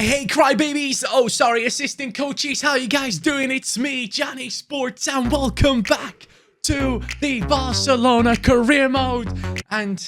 Hey, crybabies! Oh, sorry, assistant coaches. How you guys doing? It's me, Johnny Sports, and welcome back to the Barcelona Career Mode. And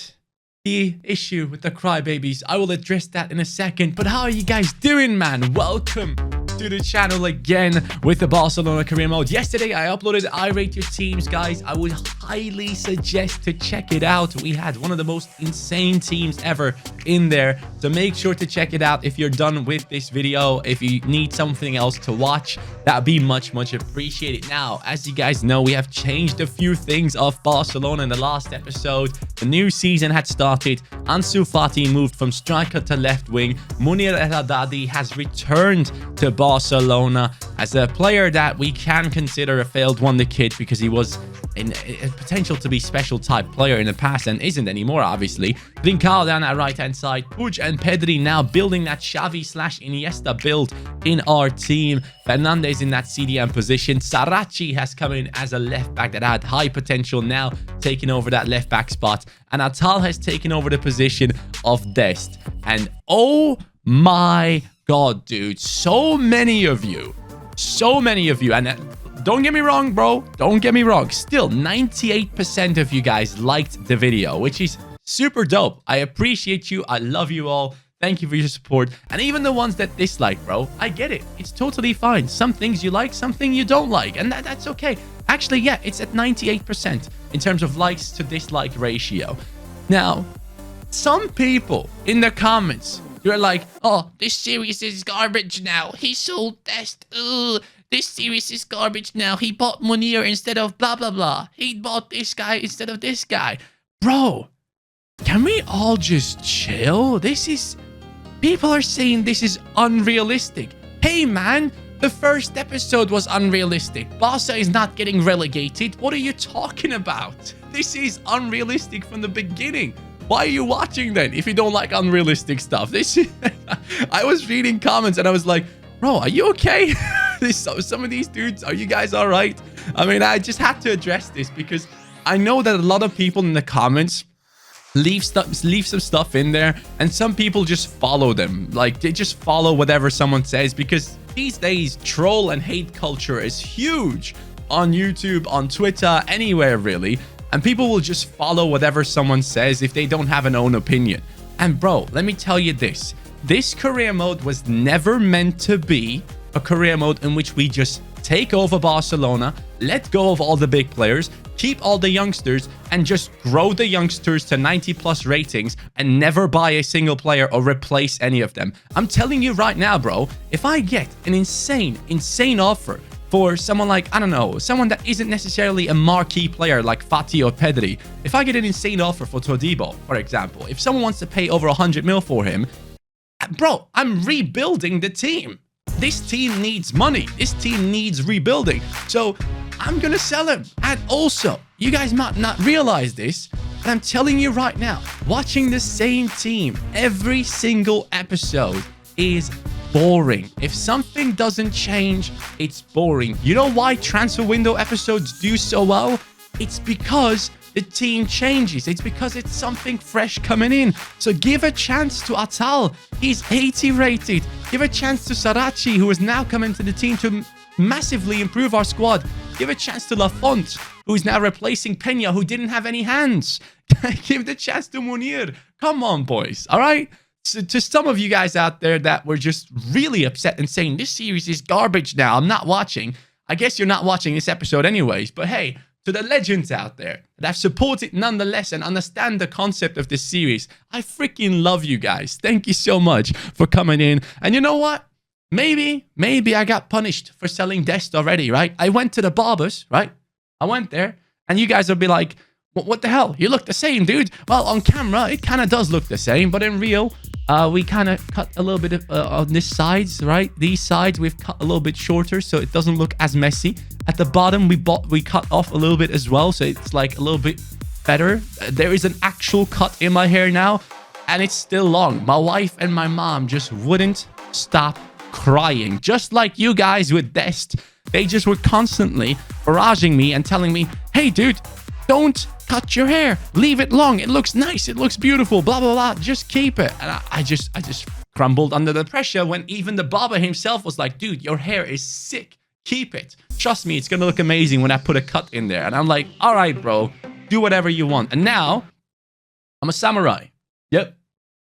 the issue with the crybabies, I will address that in a second. But how are you guys doing, man? Welcome to the channel again with the Barcelona Career Mode. Yesterday, I uploaded I Rate Your Teams, guys. I would highly suggest to check it out. We had one of the most insane teams ever in there, so make sure to check it out if you're done with this video. If you need something else to watch, that would be much appreciated. Now, as you guys know, we have changed a few things of Barcelona in the last episode. The new season had started. Ansu Fati moved from striker to left wing. Munir Haddadi has returned to Barcelona as a player that we can consider a failed wonderkid because he was in a potential to be special type player in the past and isn't anymore, obviously. Trincao down at right hand side. Puig and Pedri now building that Xavi/Iniesta build in our team. Fernandez in that CDM position. Saracchi has come in as a left back that had high potential, now taking over that left back spot. And Atal has taken over the position of Dest. And oh my god, dude, so many of you, and don't get me wrong, bro, don't get me wrong, still 98% of you guys liked the video, which is super dope. I appreciate you. I love you all. Thank you for your support. And even the ones that dislike, bro, I get it. It's totally fine. Some things you like, something you don't like, and that's okay. Actually, yeah, it's at 98% in terms of likes to dislike ratio. Now, some people in the comments, you're like, oh, this series is garbage now. He sold Dest. Ugh. This series is garbage now. He bought Munir instead of blah, blah, blah. He bought this guy instead of this guy. Bro, can we all just chill? People are saying this is unrealistic. Hey, man, the first episode was unrealistic. Barca is not getting relegated. What are you talking about? This is unrealistic from the beginning. Why are you watching then if you don't like unrealistic stuff? I was reading comments and I was like, bro, are you okay? Some of these dudes, are you guys all right? I mean, I just had to address this because I know that a lot of people in the comments leave some stuff in there, and some people just follow them. Like, they just follow whatever someone says, because these days troll and hate culture is huge on YouTube, on Twitter, anywhere really. And people will just follow whatever someone says if they don't have an own opinion. And bro, let me tell you this. This career mode was never meant to be a career mode in which we just take over Barcelona, let go of all the big players, keep all the youngsters, and just grow the youngsters to 90+ ratings and never buy a single player or replace any of them. I'm telling you right now, bro, if I get an insane offer for someone like, I don't know, someone that isn't necessarily a marquee player like Fati or Pedri, if I get an insane offer for Todibo, for example, if someone wants to pay over 100 mil for him, bro, I'm rebuilding the team. This team needs money. This team needs rebuilding. So I'm going to sell him. And also, you guys might not realize this, but I'm telling you right now, watching the same team every single episode is boring. If something doesn't change, it's boring. You know why transfer window episodes do so well? It's because the team changes. It's because it's something fresh coming in. So give a chance to Atal. He's 80 rated. Give a chance to Saracchi, who has now come into the team to massively improve our squad. Give a chance to Lafont, who is now replacing Peña, who didn't have any hands. Give the chance to Munir. Come on, boys. All right? So to some of you guys out there that were just really upset and saying, this series is garbage now, I'm not watching. I guess you're not watching this episode anyways. But hey, to the legends out there that have supported nonetheless and understand the concept of this series, I freaking love you guys. Thank you so much for coming in. And you know what? Maybe I got punished for selling Dest already, right? I went to the barbers, right? I went there, and you guys will be like, what the hell? You look the same, dude. Well, on camera, it kind of does look the same, but in real, we kind of cut a little bit on this sides, right? These sides we've cut a little bit shorter, so it doesn't look as messy. At the bottom, we cut off a little bit as well, so it's like a little bit better. There is an actual cut in my hair now, and it's still long. My wife and my mom just wouldn't stop crying, just like you guys with Dest. They just were constantly barraging me and telling me, hey, dude, don't cut your hair. Leave it long. It looks nice. It looks beautiful. Blah, blah, blah. Just keep it. And I just crumbled under the pressure when even the barber himself was like, dude, your hair is sick. Keep it. Trust me, it's going to look amazing when I put a cut in there. And I'm like, all right, bro, do whatever you want. And now I'm a samurai. Yep,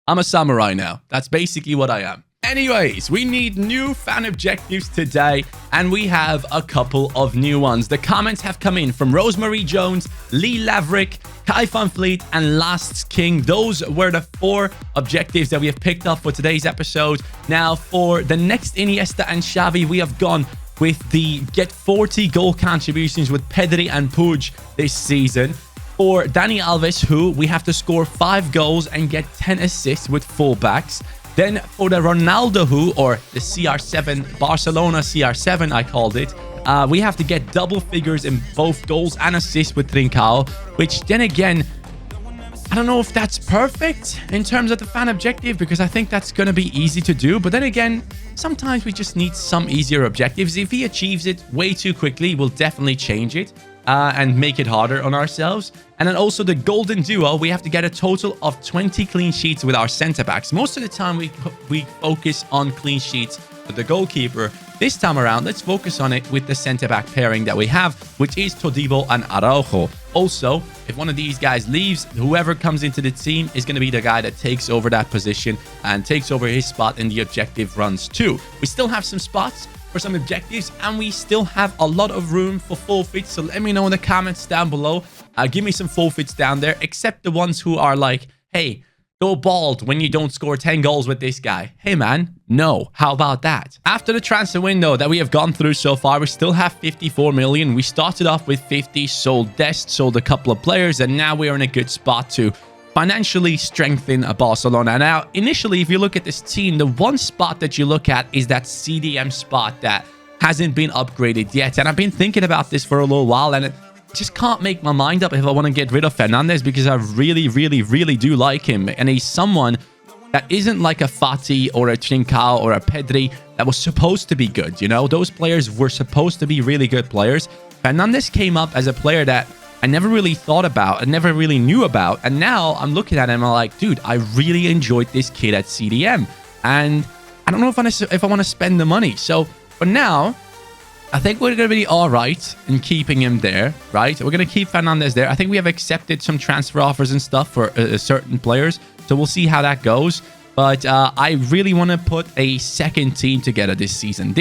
I'm a samurai now. That's basically what I am. Anyways, we need new fan objectives today, and we have a couple of new ones. The comments have come in from Rosemary Jones, Lee Laverick, Kai Van Fleet, and Last King. Those were the 4 objectives that we have picked up for today's episode. Now, for the next Iniesta and Xavi, we have gone with the get 40 goal contributions with Pedri and Puig this season. For Dani Alves, who we have to score 5 goals and get 10 assists with fullbacks. Then for the Ronaldo who, or the CR7, Barcelona CR7 I called it, we have to get double figures in both goals and assists with Trincao, which then again, I don't know if that's perfect in terms of the fan objective, because I think that's going to be easy to do. But then again, sometimes we just need some easier objectives. If he achieves it way too quickly, we'll definitely change it and make it harder on ourselves. And then also the golden duo, we have to get a total of 20 clean sheets with our center backs. Most of the time we focus on clean sheets with the goalkeeper. This time around, let's focus on it with the center back pairing that we have, which is Todibo and Araujo. Also, if one of these guys leaves, whoever comes into the team is going to be the guy that takes over that position and takes over his spot in the objective runs too. We still have some spots for some objectives, and we still have a lot of room for forfeits. So let me know in the comments down below. Give me some forfeits down there, except the ones who are like, hey, go bald when you don't score 10 goals with this guy. Hey man, no. How about that? After the transfer window that we have gone through so far, we still have 54 million. We started off with 50, sold Dest, sold a couple of players, and now we are in a good spot to financially strengthen Barcelona. Now, initially, if you look at this team, the one spot that you look at is that CDM spot that hasn't been upgraded yet. And I've been thinking about this for a little while, and it just can't make my mind up if I want to get rid of Fernandes, because I really, really, really do like him. And he's someone that isn't like a Fati or a Trincao or a Pedri that was supposed to be good. You know, those players were supposed to be really good players. Fernandes came up as a player that I never really thought about, I never really knew about. And now I'm looking at him and I'm like, dude, I really enjoyed this kid at CDM. And I don't know if I want to spend the money. So for now, I think we're going to be all right in keeping him there, right? We're going to keep Fernandes there. I think we have accepted some transfer offers and stuff for certain players. So we'll see how that goes. But I really want to put a second team together this season.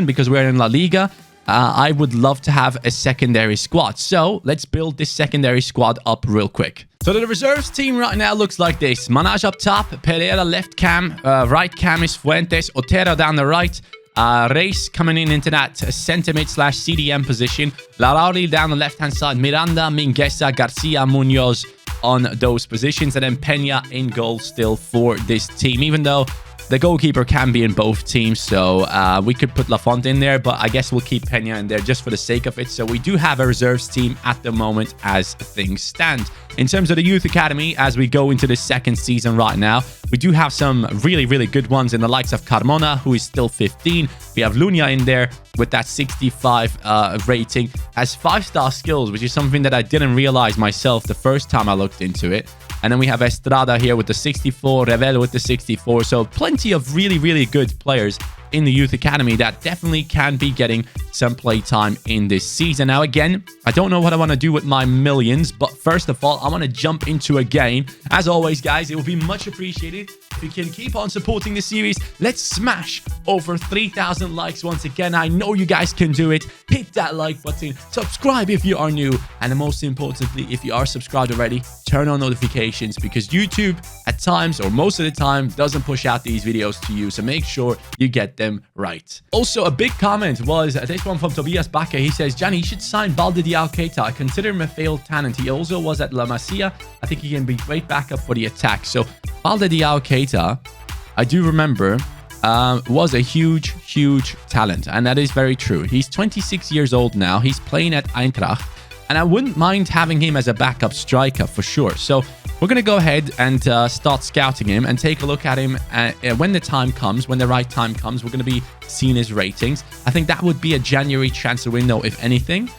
Because we're in La Liga, I would love to have a secondary squad. So let's build this secondary squad up real quick. So the reserves team right now looks like this. Manaj up top, Pereira left cam, right cam is Fuentes, Otero down the right, Reis coming into that center mid / CDM position, Larrauri down the left hand side, Miranda, Mingueza, Garcia, Munoz on those positions, and then Peña in goal still for this team, even though the goalkeeper can be in both teams, so we could put Lafont in there, but I guess we'll keep Peña in there just for the sake of it. So we do have a reserves team at the moment as things stand. In terms of the youth academy, as we go into the second season right now, we do have some really, really good ones in the likes of Carmona, who is still 15. We have Lunia in there with that 65 rating, has 5-star skills, which is something that I didn't realize myself the first time I looked into it. And then we have Estrada here with the 64, Revel with the 64. So plenty of really, really good players in the youth academy that definitely can be getting some play time in this season. Now, again, I don't know what I want to do with my millions, but first of all, I want to jump into a game. As always, guys, it will be much appreciated if you can keep on supporting the series. Let's smash over 3,000 likes once again. I know you guys can do it. Hit that like button, subscribe if you are new, and most importantly, if you are subscribed already, turn on notifications, because YouTube at times, or most of the time, doesn't push out these videos to you, so make sure you get them right. Also, a big comment was this one from Tobias Barca. He says, Johnny, you should sign Baldi Alkeita. I consider him a failed talent. He also was at La Masia. I think he can be great backup for the attack. So Baldi Alkeita, I do remember, was a huge, huge talent, and that is very true. He's 26 years old now. He's playing at Eintracht, and I wouldn't mind having him as a backup striker for sure. So we're going to go ahead and start scouting him and take a look at him when the time comes, when the right time comes. We're going to be seeing his ratings. I think that would be a January transfer window, if anything.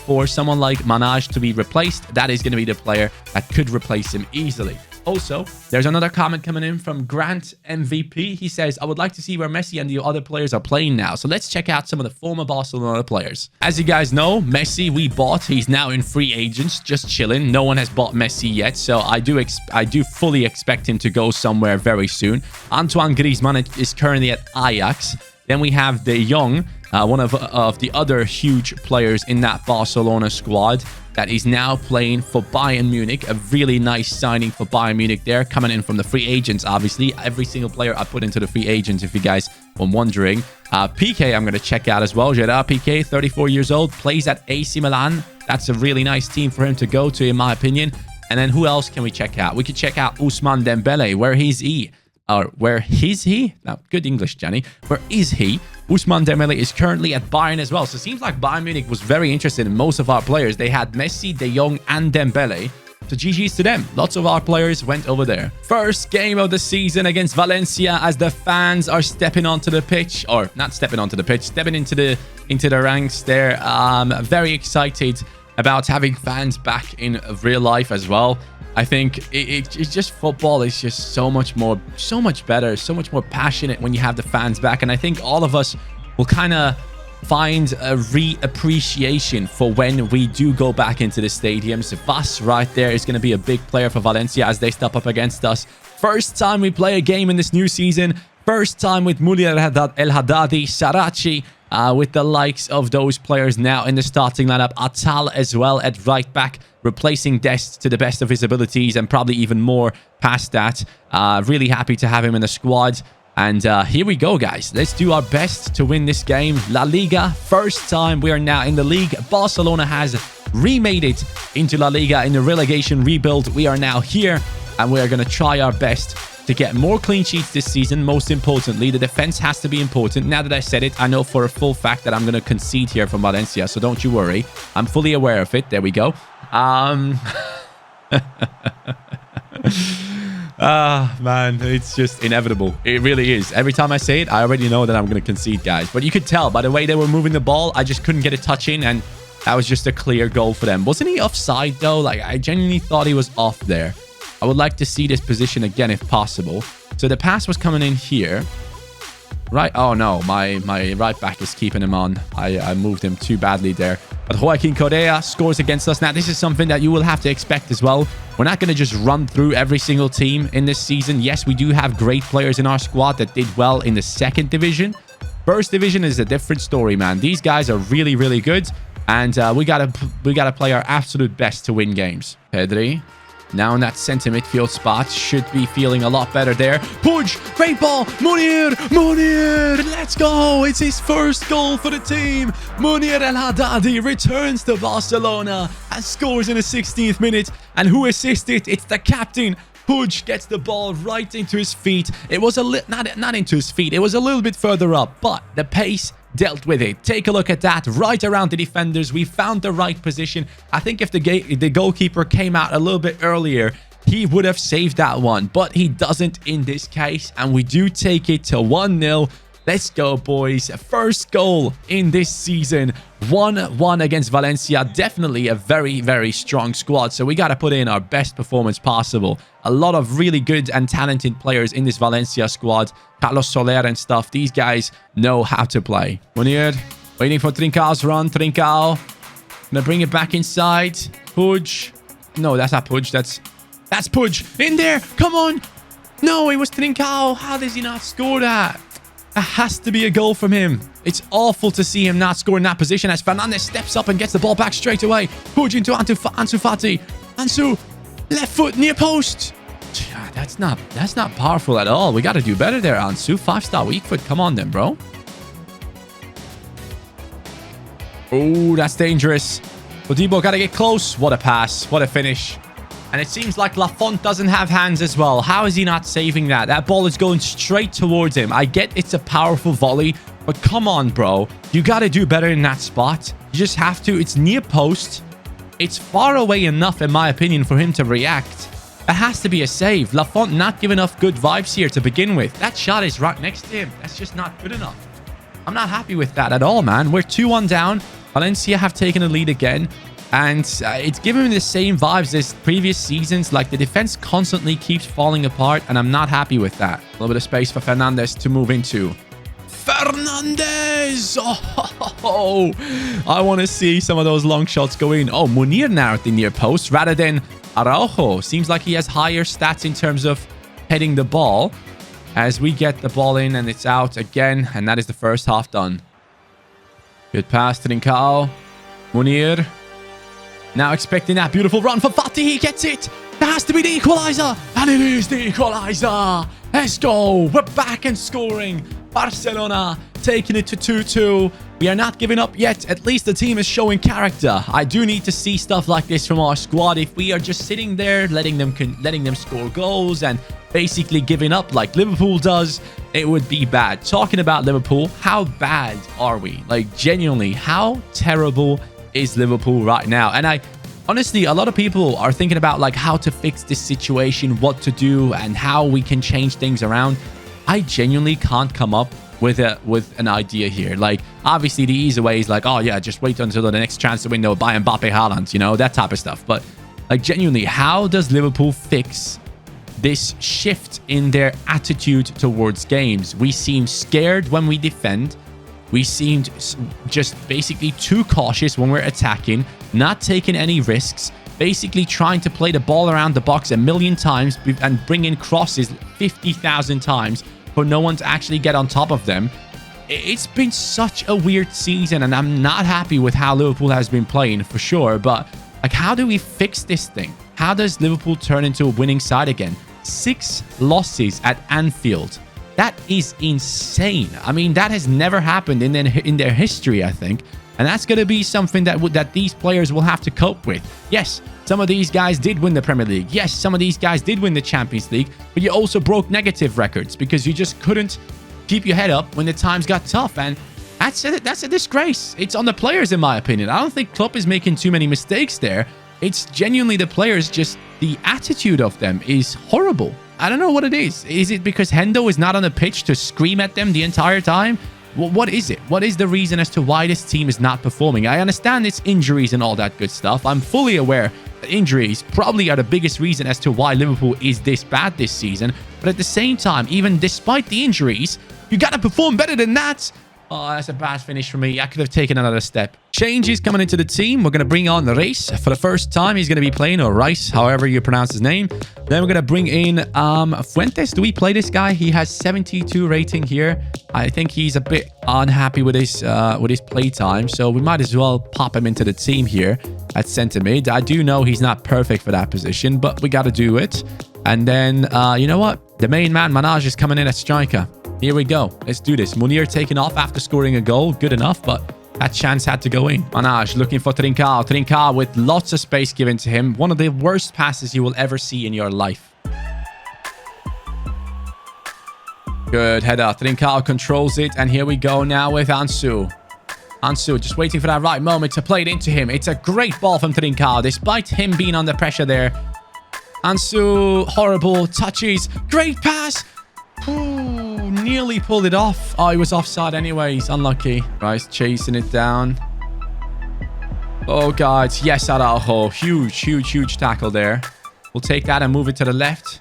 For someone like Manaj to be replaced, that is going to be the player that could replace him easily. Also, there's another comment coming in from Grant MVP. He says, I would like to see where Messi and the other players are playing now. So let's check out some of the former Barcelona players. As you guys know, Messi we bought. He's now in free agents, just chilling. No one has bought Messi yet. So I do fully expect him to go somewhere very soon. Antoine Griezmann is currently at Ajax. Then we have De Jong, one of the other huge players in that Barcelona squad, that is now playing for Bayern Munich. A really nice signing for Bayern Munich there, coming in from the free agents, obviously. Every single player I put into the free agents, if you guys were wondering. Piqué, I'm going to check out as well. Gerard Piqué, 34 years old, plays at AC Milan. That's a really nice team for him to go to, in my opinion. And then who else can we check out? We could check out Ousmane Dembele. Where is he? Or where is he? Now, good English, Johnny. Where is he? Ousmane Dembele is currently at Bayern as well. So it seems like Bayern Munich was very interested in most of our players. They had Messi, De Jong, and Dembele. So GG's to them. Lots of our players went over there. First game of the season against Valencia as the fans are stepping onto the pitch. Or not stepping onto the pitch, stepping into the ranks there. Very excited about having fans back in real life as well. I think it's just football is just so much better, so much more passionate when you have the fans back. And I think all of us will kind of find a reappreciation for when we do go back into the stadiums. Vas right there is going to be a big player for Valencia as they step up against us. First time we play a game in this new season. First time with Munir El Haddadi, Sarachi, with the likes of those players now in the starting lineup. Atal as well at right back, replacing Dest to the best of his abilities and probably even more past that. Really happy to have him in the squad. And here we go, guys. Let's do our best to win this game. La Liga, first time we are now in the league. Barcelona has remade it into La Liga in the relegation rebuild. We are now here, and we are going to try our best to get more clean sheets this season. Most importantly, the defense has to be important. Now that I said it, I know for a full fact that I'm going to concede here from Valencia, so don't you worry. I'm fully aware of it. There we go. Man, it's just inevitable. It really is. Every time I say it, I already know that I'm going to concede, guys. But you could tell by the way they were moving the ball, I just couldn't get a touch in, and that was just a clear goal for them. Wasn't he offside, though? Like, I genuinely thought he was off there. I would like to see this position again if possible. So the pass was coming in here. Right. Oh, no. My right back is keeping him on. I moved him too badly there. But Joaquin Correa scores against us. Now, this is something that you will have to expect as well. We're not going to just run through every single team in this season. Yes, we do have great players in our squad that did well in the second division. First division is a different story, man. These guys are really, really good. And we gotta play our absolute best to win games. Pedri. Now in that center midfield spot, should be feeling a lot better there. Puig, great ball, Munir, let's go. It's his first goal for the team. Munir El Haddadi returns to Barcelona and scores in the 16th minute. And who assisted? It's the captain. Puig gets the ball right into his feet. It was not into his feet. It was a little bit further up, but the pace dealt with it. Take a look at that. Right around the defenders. We found the right position. I think if the goalkeeper came out a little bit earlier, he would have saved that one, but he doesn't in this case, and we do take it to 1-0. Let's go, boys. First goal in this season. 1-1 against Valencia. Definitely a very, very strong squad. So we got to put in our best performance possible. A lot of really good and talented players in this Valencia squad. Carlos Soler and stuff. These guys know how to play. Munir waiting for Trincao's run. Trincao. Gonna bring it back inside. Puig. No, that's not Puig. That's Puig. In there. Come on. No, it was Trincao. How does he not score that? That has to be a goal from him. It's awful to see him not score in that position as Fernandez steps up and gets the ball back straight away. Puig into Ansu Fati. Ansu, left foot near post. That's not powerful at all. We got to do better there, Ansu. 5-star weak foot. Come on then, bro. Oh, that's dangerous. Odibo got to get close. What a pass. What a finish. And it seems like Lafont doesn't have hands as well. How is he not saving that? That ball is going straight towards him. I get it's a powerful volley, but come on, bro. You got to do better in that spot. You just have to. It's near post. It's far away enough, in my opinion, for him to react. That has to be a save. Lafont not giving enough good vibes here to begin with. That shot is right next to him. That's just not good enough. I'm not happy with that at all, man. We're 2-1 down. Valencia have taken a lead again. And it's giving me the same vibes as previous seasons. Like, the defense constantly keeps falling apart, and I'm not happy with that. A little bit of space for Fernandes to move into. Fernandes! Oh, I want to see some of those long shots go in. Oh, Munir now at the near post rather than Araujo. Seems like he has higher stats in terms of heading the ball. As we get the ball in and it's out again. And that is the first half done. Good pass to Trincao. Munir. Now expecting that beautiful run for Fati. He gets it. That has to be the equalizer. And it is the equalizer. Let's go. We're back and scoring. Barcelona taking it to 2-2. We are not giving up yet. At least the team is showing character. I do need to see stuff like this from our squad. If we are just sitting there, letting them score goals and basically giving up like Liverpool does, it would be bad. Talking about Liverpool, how bad are we? Like, genuinely, how terrible is Liverpool right now? And honestly, a lot of people are thinking about like how to fix this situation, what to do, and how we can change things around. I genuinely can't come up with an idea here. Like, obviously the easy way is like, oh yeah, just wait until the next transfer window, buy Mbappe, Haaland, you know, that type of stuff. But like, genuinely, how does Liverpool fix this shift in their attitude towards games? We seem scared when we defend. We seemed just basically too cautious when we're attacking, not taking any risks, basically trying to play the ball around the box a million times and bring in crosses 50,000 times for no one to actually get on top of them. It's been such a weird season, and I'm not happy with how Liverpool has been playing for sure. But like, how do we fix this thing? How does Liverpool turn into a winning side again? 6 losses at Anfield. That is insane. I mean, that has never happened in their history, I think. And that's going to be something that these players will have to cope with. Yes, some of these guys did win the Premier League. Yes, some of these guys did win the Champions League. But you also broke negative records because you just couldn't keep your head up when the times got tough. And that's a disgrace. It's on the players, in my opinion. I don't think Klopp is making too many mistakes there. It's genuinely the players, just the attitude of them is horrible. I don't know what it is. Is it because Hendo is not on the pitch to scream at them the entire time? What is it? What is the reason as to why this team is not performing? I understand it's injuries and all that good stuff. I'm fully aware that injuries probably are the biggest reason as to why Liverpool is this bad this season. But at the same time, even despite the injuries, you got to perform better than that. Oh, that's a bad finish for me. I could have taken another step. Changes coming into the team. We're going to bring on Reis. For the first time, he's going to be playing, or Rice, however you pronounce his name. Then we're going to bring in Fuentes. Do we play this guy? He has 72 rating here. I think he's a bit unhappy with his play time, so we might as well pop him into the team here at centre mid. I do know he's not perfect for that position, but we got to do it. And then, you know what? The main man, Manaj, is coming in at striker. Here we go. Let's do this. Munir taking off after scoring a goal. Good enough, but that chance had to go in. Manaj looking for Trincao. Trincao with lots of space given to him. One of the worst passes you will ever see in your life. Good header. Trincao controls it. And here we go now with Ansu. Ansu just waiting for that right moment to play it into him. It's a great ball from Trincao, despite him being under pressure there. Ansu, horrible touches. Great pass. Ooh, nearly pulled it off. Oh, he was offside anyways. Unlucky. Rice chasing it down. Oh, God. Yes, Araujo. Huge tackle there. We'll take that and move it to the left.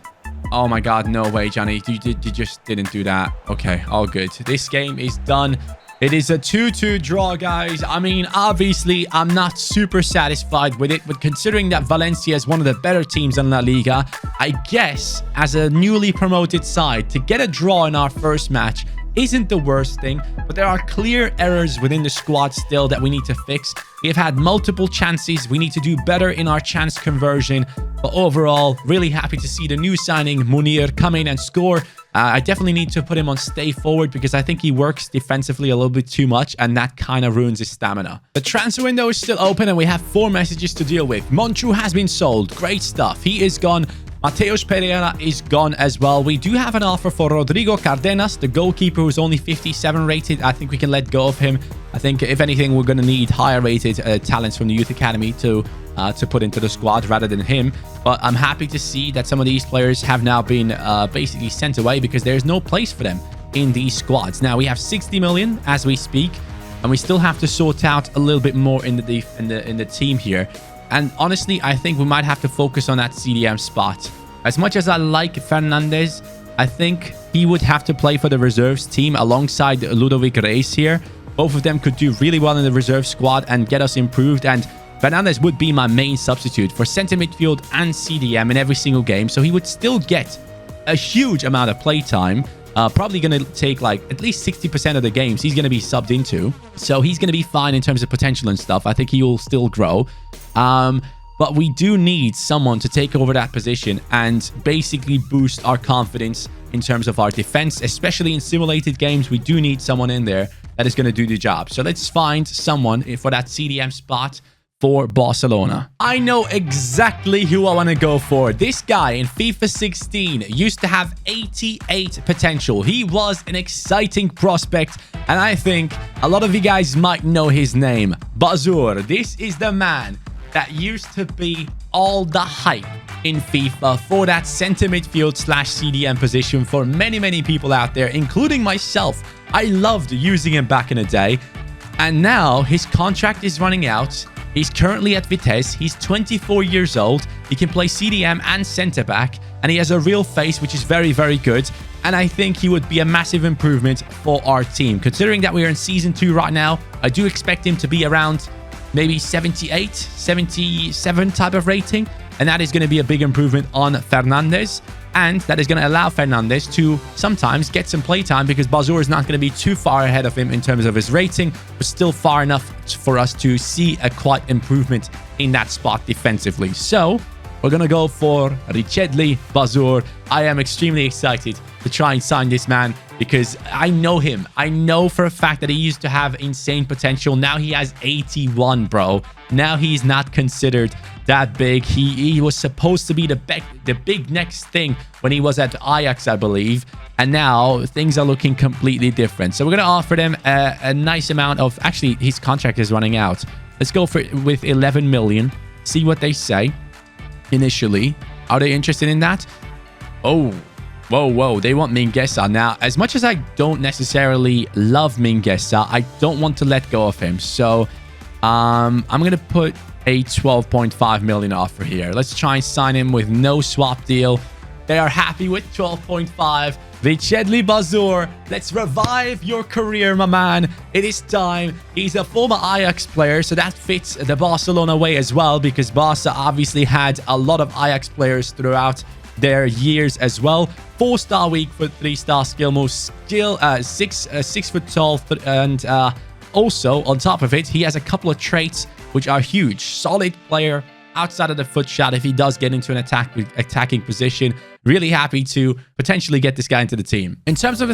Oh, my God. No way, Johnny. You just didn't do that. Okay, all good. This game is done. It is a 2-2 draw, guys. I mean, obviously, I'm not super satisfied with it, but considering that Valencia is one of the better teams in La Liga, I guess, as a newly promoted side, to get a draw in our first match isn't the worst thing, but there are clear errors within the squad still that we need to fix. We have had multiple chances. We need to do better in our chance conversion, but overall, really happy to see the new signing, Munir, come in and score. I definitely need to put him on stay forward because I think he works defensively a little bit too much, and that kind of ruins his stamina. The transfer window is still open, and we have 4 messages to deal with. Monchu has been sold. Great stuff. He is gone. Mateus Pereira is gone as well. We do have an offer for Rodrigo Cardenas, the goalkeeper who's only 57 rated. I think we can let go of him. I think, if anything, we're going to need higher rated talents from the youth academy to put into the squad rather than him. But I'm happy to see that some of these players have now been basically sent away because there's no place for them in these squads. Now, we have 60 million as we speak. and we still have to sort out a little bit more in the team here. And honestly, I think we might have to focus on that CDM spot. As much as I like Fernandes, I think he would have to play for the reserves team alongside Ludovic Reis here. Both of them could do really well in the reserve squad and get us improved. And Fernandes would be my main substitute for center midfield and CDM in every single game. So he would still get a huge amount of playtime. Probably going to take like at least 60% of the games he's going to be subbed into. So he's going to be fine in terms of potential and stuff. I think he will still grow. But we do need someone to take over that position and basically boost our confidence in terms of our defense, especially in simulated games. We do need someone in there that is going to do the job. So let's find someone for that CDM spot for Barcelona. I know exactly who I want to go for. This guy in FIFA 16 used to have 88 potential. He was an exciting prospect, and I think a lot of you guys might know his name. Bazour. This is the man that used to be all the hype in FIFA for that center midfield / CDM position for many, many people out there, including myself. I loved using him back in the day. And now his contract is running out. He's currently at Vitesse. He's 24 years old. He can play CDM and center back. And he has a real face, which is very, very good. And I think he would be a massive improvement for our team. Considering that we are in Season 2 right now, I do expect him to be around maybe 78, 77 type of rating. And that is going to be a big improvement on Fernandes. And that is going to allow Fernandes to sometimes get some playtime because Bazour is not going to be too far ahead of him in terms of his rating, but still far enough for us to see a quite improvement in that spot defensively. So we're going to go for Richedli Bazour. I am extremely excited to try and sign this man because I know him. I know for a fact that he used to have insane potential. Now he has 81, bro. Now he's not considered that big. He was supposed to be the big next thing when he was at Ajax, I believe. And now things are looking completely different. So we're going to offer them a nice amount of... Actually, his contract is running out. Let's go for with 11 million. See what they say initially. Are they interested in that? Oh, whoa. They want Mingueza. Now, as much as I don't necessarily love Mingueza, I don't want to let go of him. So I'm going to put a 12.5 million offer here. Let's try and sign him with no swap deal. They are happy with 12.5. Richedli Bazour, let's revive your career, my man. It is time. He's a former Ajax player, so that fits the Barcelona way as well, because Barca obviously had a lot of Ajax players throughout their years as well. 4-star weak foot, 3-star skill move, skill 6 foot tall, and also on top of it, he has a couple of traits which are huge. Solid player outside of the foot shot if he does get into an attacking position. Really happy to potentially get this guy into the team. In terms of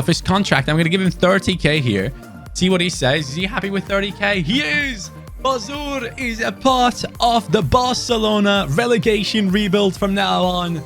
his contract, I'm going to give him 30k here. See what he says. Is he happy with 30k? He is! Bazour is a part of the Barcelona relegation rebuild from now on.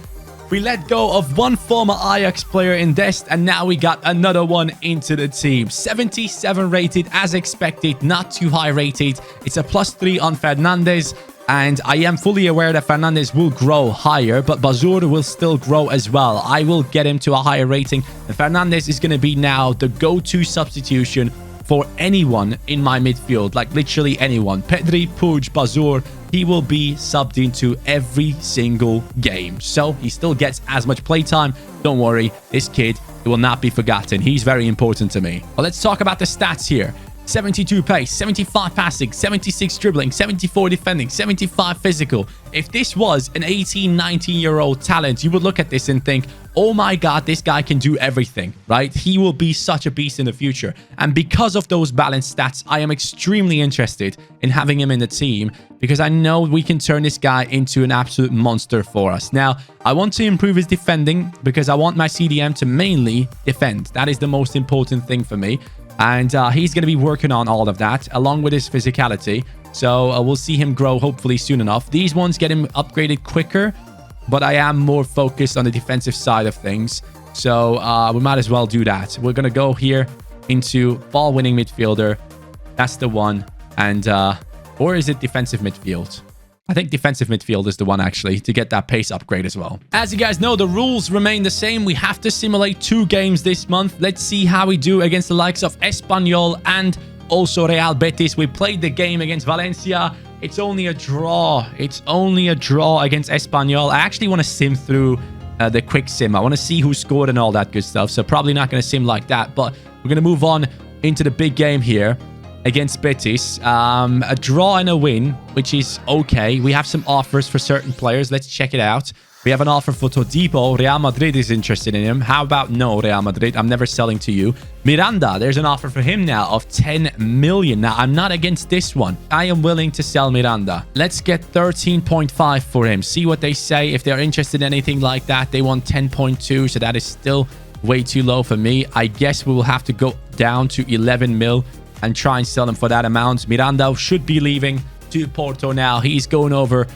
We let go of one former Ajax player in Dest, and now we got another one into the team. 77 rated as expected, not too high rated. It's a +3 on Fernandes, and I am fully aware that Fernandes will grow higher, but Bazour will still grow as well. I will get him to a higher rating, and Fernandes is going to be now the go-to substitution for anyone in my midfield, like literally anyone. Pedri, Puig, Bazour, he will be subbed into every single game. So he still gets as much playtime. Don't worry, this kid will not be forgotten. He's very important to me. Well, let's talk about the stats here. 72 pace, 75 passing, 76 dribbling, 74 defending, 75 physical. If this was an 18, 19-year-old talent, you would look at this and think, oh my god, this guy can do everything, right? He will be such a beast in the future. And because of those balanced stats, I am extremely interested in having him in the team because I know we can turn this guy into an absolute monster for us. Now, I want to improve his defending because I want my CDM to mainly defend. That is the most important thing for me. And he's going to be working on all of that along with his physicality. So we'll see him grow hopefully soon enough. These ones get him upgraded quicker, but I am more focused on the defensive side of things. So we might as well do that. We're going to go here into ball-winning midfielder. That's the one. And or is it defensive midfield? I think defensive midfield is the one, actually, to get that pace upgrade as well. As you guys know, the rules remain the same. We have to simulate 2 games this month. Let's see how we do against the likes of Espanyol and also Real Betis. We played the game against Valencia. It's only a draw. It's only a draw against Espanyol. I actually want to sim through the quick sim. I want to see who scored and all that good stuff. So probably not going to sim like that. But we're going to move on into the big game here against Betis. A draw and a win, which is okay. We have some offers for certain players. Let's check it out. We have an offer for Todibo. Real Madrid is interested in him. How about no, Real Madrid? I'm never selling to you. Miranda, there's an offer for him now of 10 million. Now, I'm not against this one. I am willing to sell Miranda. Let's get 13.5 for him. See what they say. If they're interested in anything like that, they want 10.2. So that is still way too low for me. I guess we will have to go down to 11 mil and try and sell him for that amount. Miranda should be leaving to Porto now. He's going over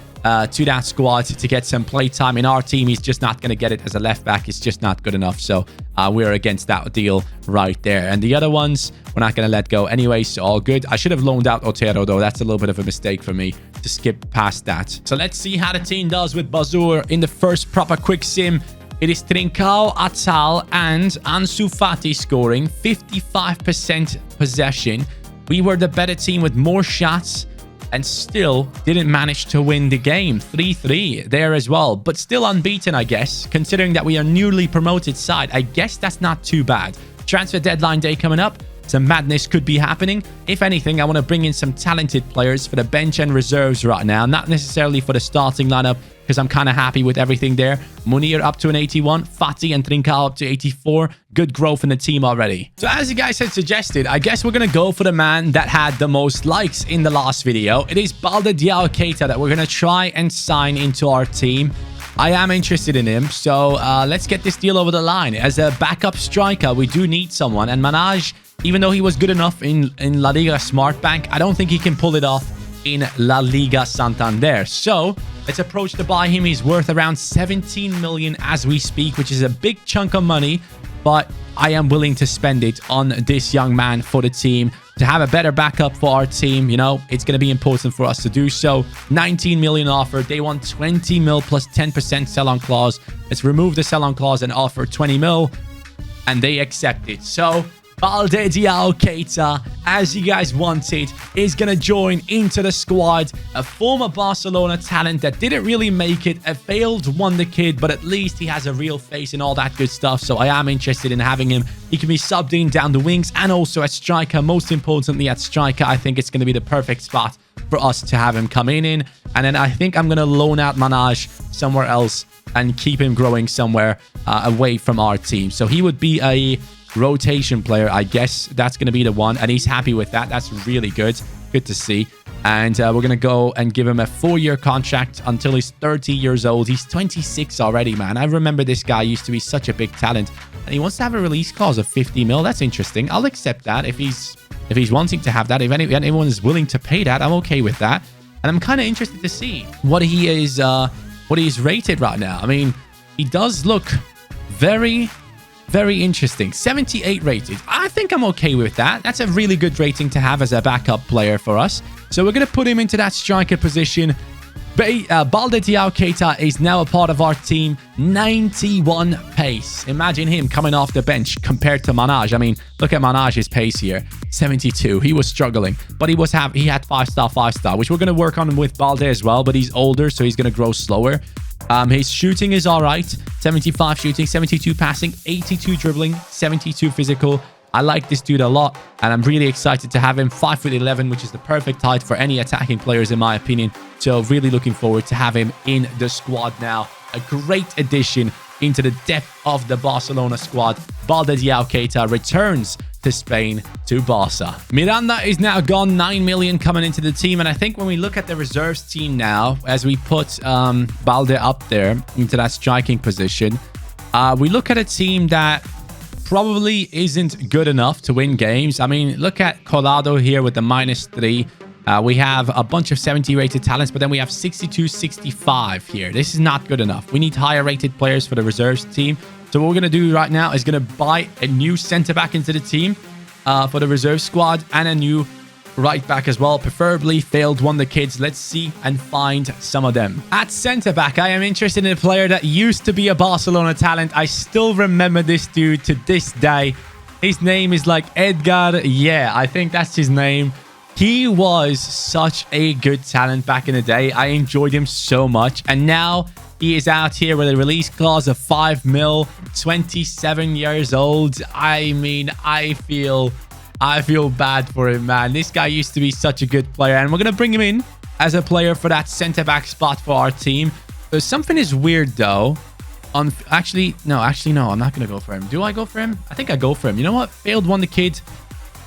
to that squad to get some play time. In our team, he's just not going to get it as a left back. It's just not good enough. So we're against that deal right there. And the other ones, we're not going to let go anyway. So all good. I should have loaned out Otero, though. That's a little bit of a mistake for me to skip past that. So let's see how the team does with Bazour in the first proper quick sim. It is Trincao, Atal, and Ansu Fati scoring 55% possession. We were the better team with more shots and still didn't manage to win the game. 3-3 there as well, but still unbeaten, I guess, considering that we are newly promoted side. I guess that's not too bad. Transfer deadline day coming up. Some madness could be happening. If anything, I want to bring in some talented players for the bench and reserves right now, not necessarily for the starting lineup, because I'm kind of happy with everything there. Munir up to an 81, Fati and Trincao up to 84. Good growth in the team already. So as you guys had suggested, I guess we're going to go for the man that had the most likes in the last video. It is Balde Diao Keita that we're going to try and sign into our team. I am interested in him, so let's get this deal over the line. As a backup striker, we do need someone, and Manaj, even though he was good enough in La Liga Smart Bank, I don't think he can pull it off in La Liga Santander. So let's approach to buy him. He's worth around 17 million as we speak, which is a big chunk of money, but I am willing to spend it on this young man for the team to have a better backup for our team. You know, it's going to be important for us to do so. 19 million offer. They want 20 mil plus 10% sell-on clause. Let's remove the sell-on clause and offer 20 mil, and they accept it. So Balde Diao Keita, as you guys wanted, is going to join into the squad. A former Barcelona talent that didn't really make it. A failed wonder kid, but at least he has a real face and all that good stuff. So I am interested in having him. He can be subbed in down the wings and also at striker. Most importantly, at striker, I think it's going to be the perfect spot for us to have him come in. And then I think I'm going to loan out Manaj somewhere else and keep him growing somewhere away from our team. So he would be a rotation player, I guess. That's going to be the one, and he's happy with that. That's really good to see. And we're going to go and give him a 4-year contract until he's 30 years old. He's 26 already, man. I remember this guy used to be such a big talent, and he wants to have a release clause of 50 mil. That's interesting. I'll accept that if he's wanting to have that. If anyone is willing to pay that, I'm okay with that. And I'm kind of interested to see what he is rated right now. I mean, he does look very interesting. 78 rated. I think I'm okay with that. That's a really good rating to have as a backup player for us. So we're going to put him into that striker position. Balde Diao Keita is now a part of our team. 91 pace. Imagine him coming off the bench compared to Manaj. I mean, look at Manaj's pace here. 72. He was struggling, but he had 5-star, which we're going to work on with Balde as well, but he's older, so he's going to grow slower. His shooting is all right. 75 shooting, 72 passing, 82 dribbling, 72 physical. I like this dude a lot, and I'm really excited to have him. 5'11", which is the perfect height for any attacking players, in my opinion. So really looking forward to have him in the squad now. A great addition into the depth of the Barcelona squad. Balde Diao Keita returns to Spain, to Barca. Miranda is now gone. 9 million coming into the team. And I think when we look at the reserves team now, as we put Balde up there into that striking position, we look at a team that probably isn't good enough to win games. I mean, look at Colado here with the -3. We have a bunch of 70 rated talents, but then we have 62, 65 here. This is not good enough. We need higher rated players for the reserves team. So what we're going to do right now is going to buy a new center back into the team for the reserve squad, and a new right back as well, preferably Failed Wonderkids. Let's see and find some of them. At center back, I am interested in a player that used to be a Barcelona talent. I still remember this dude to this day. His name is like Edgar. Yeah, I think that's his name. He was such a good talent back in the day. I enjoyed him so much. And now he is out here with a release clause of 5 mil, 27 years old. I mean, I feel bad for him, man. This guy used to be such a good player. And we're going to bring him in as a player for that center-back spot for our team. So something is weird, though. Actually, no. I'm not going to go for him. Do I go for him? I think I go for him. You know what? Failed Wonderkid.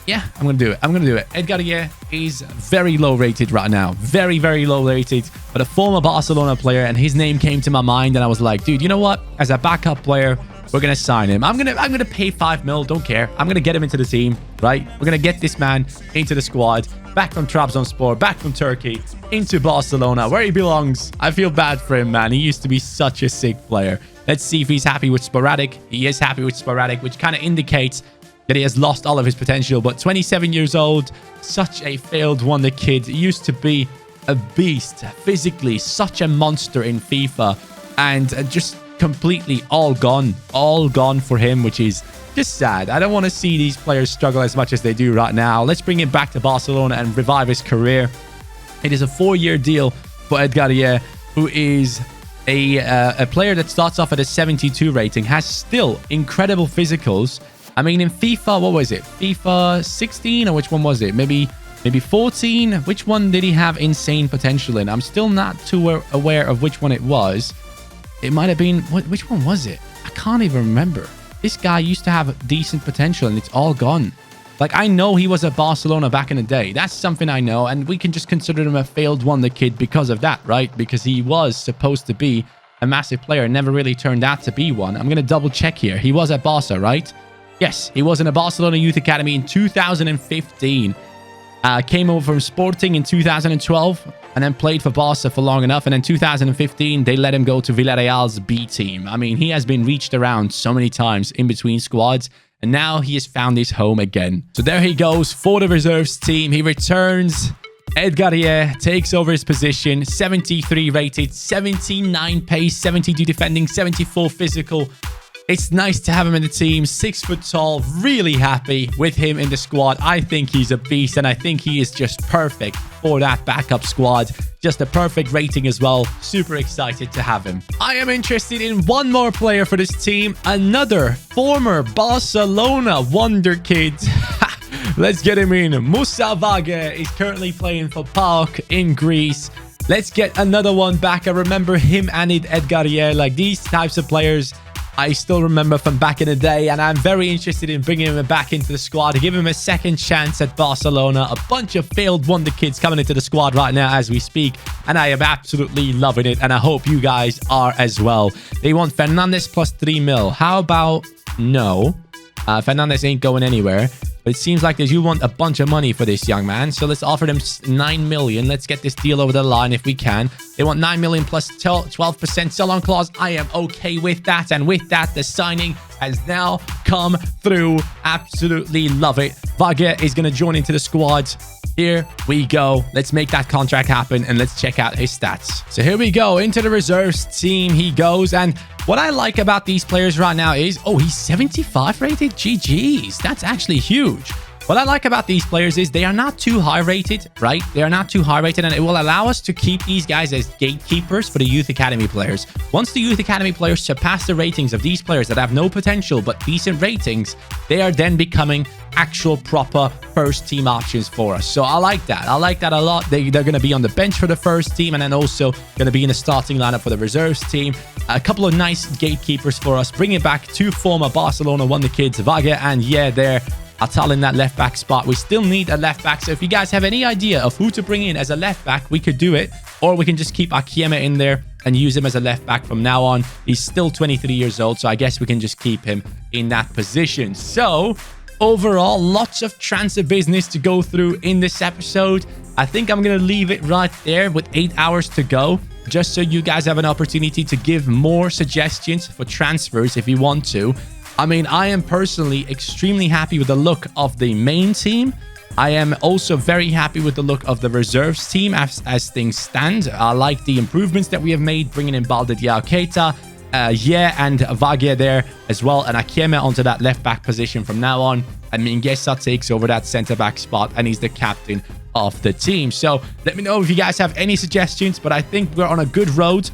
Yeah, I'm going to do it. I'm going to do it. Garier is very low rated right now. Very, very low rated. But a former Barcelona player, and his name came to my mind. And I was like, dude, you know what? As a backup player, we're going to sign him. I'm going to pay 5 mil. Don't care. I'm going to get him into the team, right? We're going to get this man into the squad. Back from Trabzonspor, back from Turkey, into Barcelona, where he belongs. I feel bad for him, man. He used to be such a sick player. Let's see if he's happy with Sporadic. He is happy with Sporadic, which kind of indicates that he has lost all of his potential. But 27 years old, such a failed wonder kid. He used to be a beast, physically, such a monster in FIFA. And just completely all gone for him, which is just sad. I don't want to see these players struggle as much as they do right now. Let's bring him back to Barcelona and revive his career. It is a 4-year deal for Garier, who is a player that starts off at a 72 rating, has still incredible physicals. I mean, in FIFA, what was it? FIFA 16, or which one was it? Maybe 14? Which one did he have insane potential in? I'm still not too aware of which one it was. It might have been... Which one was it? I can't even remember. This guy used to have decent potential, and it's all gone. Like, I know he was at Barcelona back in the day. That's something I know, and we can just consider him a failed wonder kid because of that, right? Because he was supposed to be a massive player, never really turned out to be one. I'm going to double check here. He was at Barca, right? Yes, he was in a Barcelona Youth Academy in 2015. Came over from Sporting in 2012 and then played for Barca for long enough. And in 2015, they let him go to Villarreal's B team. I mean, he has been reached around so many times in between squads. And now he has found his home again. So there he goes for the reserves team. He returns. Garier takes over his position. 73 rated, 79 pace, 72 defending, 74 physical. It's nice to have him in the team. 6 foot tall. Really happy with him in the squad. I think he's a beast, and I think he is just perfect for that backup squad. Just a perfect rating as well. Super excited to have him. I am interested in one more player for this team. Another former Barcelona wonder kid. Let's get him in. Musa Vage is currently playing for PAOK in Greece. Let's get another one back. I remember him and Garier. Like, these types of players I still remember from back in the day, and I'm very interested in bringing him back into the squad to give him a second chance at Barcelona. A bunch of failed wonder kids coming into the squad right now as we speak, and I am absolutely loving it, and I hope you guys are as well. They want Fernandez plus 3 mil. How about no? Fernandez ain't going anywhere. But it seems like you want a bunch of money for this young man. So let's offer them 9 million. Let's get this deal over the line if we can. They want 9 million plus 12% sell-on clause. I am okay with that. And with that, the signing has now come through. Absolutely love it. Vage is going to join into the squad. Here we go. Let's make that contract happen, and let's check out his stats. So here we go. Into the reserves team he goes. And what I like about these players right now is, oh, he's 75 rated? GG's. That's actually huge. What I like about these players is they are not too high rated, right? They are not too high rated, and it will allow us to keep these guys as gatekeepers for the Youth Academy players. Once the Youth Academy players surpass the ratings of these players that have no potential but decent ratings, they are then becoming actual proper first team options for us. So I like that. I like that a lot. They're going to be on the bench for the first team, and then also going to be in the starting lineup for the reserves team. A couple of nice gatekeepers for us. Bringing back 2 former Barcelona wonder kids, Vage and they're Atal in that left back spot. We still need a left back. So if you guys have any idea of who to bring in as a left back, we could do it. Or we can just keep Akieme in there and use him as a left back from now on. He's still 23 years old, so I guess we can just keep him in that position. So overall, lots of transfer business to go through in this episode. I think I'm going to leave it right there with 8 hours to go, just so you guys have an opportunity to give more suggestions for transfers if you want to. I mean, I am personally extremely happy with the look of the main team. I am also very happy with the look of the reserves team as things stand. I like the improvements that we have made, bringing in Balde Diao Keita. Yeah, and Vagia there as well. And Akeme onto that left back position from now on. And Mingueza takes over that centre back spot, and he's the captain of the team. So let me know if you guys have any suggestions, but I think we're on a good road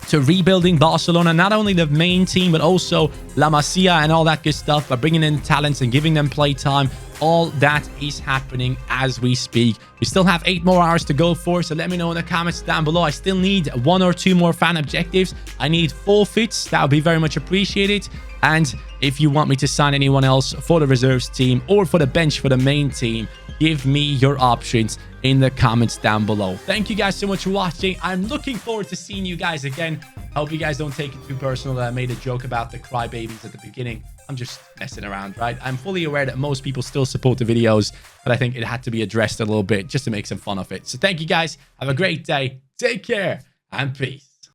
to rebuilding Barcelona, not only the main team, but also La Masia and all that good stuff, by bringing in talents and giving them play time. All that is happening as we speak. We still have 8 more hours to go for, so let me know in the comments down below. I still need 1 or 2 more fan objectives. I need forfeits. That would be very much appreciated. And if you want me to sign anyone else for the reserves team or for the bench for the main team, give me your options in the comments down below. Thank you guys so much for watching. I'm looking forward to seeing you guys again. I hope you guys don't take it too personal that I made a joke about the crybabies at the beginning. I'm just messing around, right? I'm fully aware that most people still support the videos, but I think it had to be addressed a little bit just to make some fun of it. So thank you guys. Have a great day. Take care and peace.